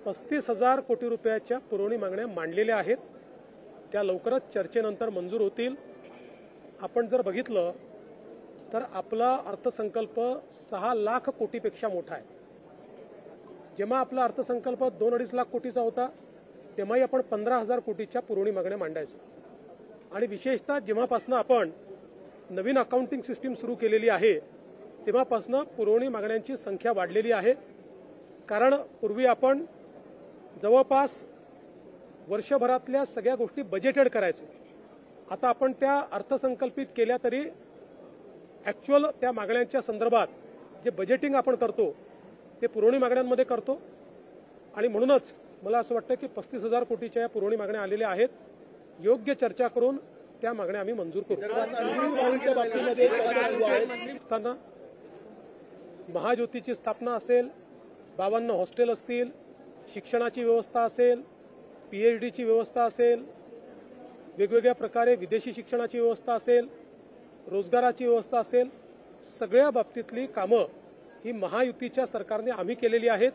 35,000 कोटी रुपयाच्या पुरवणी मागण्या मांडलेल्या आहेत. त्या लवकरच चर्चेनंतर मंजूर होतील. आपण जर बघितलं तर आपला अर्थसंकल्प 6 लाख कोटीपेक्षा मोठा आहे. जेव्हा आपला अर्थसंकल्प 2-2.5 लाख कोटीचा होता तेव्हाही आपण 15,000 कोटीच्या पुरवणी मागण्या मांडायचो. आणि विशेषतः जेव्हापासून आपण नवीन अकाउंटिंग सिस्टीम सुरू केलेली आहे तेव्हापासून पुरवणी मागण्यांची संख्या वाढलेली आहे. कारण पूर्वी आपण जवळपास वर्षभरातल्या सगळ्या गोष्टी बजेटेड करायचो. आता आपण त्या अर्थसंकल्पित केल्या तरी ॲक्च्युअल त्या मागण्यांच्या संदर्भात जे बजेटिंग आपण करतो ते पुरवणी मागण्यांमध्ये करतो. आणि म्हणूनच मला असं वाटतं की 35,000 कोटीच्या या पुरवणी मागण्या आलेल्या आहेत. योग्य चर्चा करून त्या मागण्या आम्ही मंजूर करू. महाज्योतीची स्थापना असेल, 52 हॉस्टेल असतील, शिक्षणाची व्यवस्था असेल, PhDची व्यवस्था असेल, वेगवेगळ्या प्रकारे विदेशी शिक्षणाची व्यवस्था असेल, रोजगाराची व्यवस्था असेल, सगळ्या बाबतीतली कामं ही महायुतीच्या सरकारने आम्ही केलेली आहेत.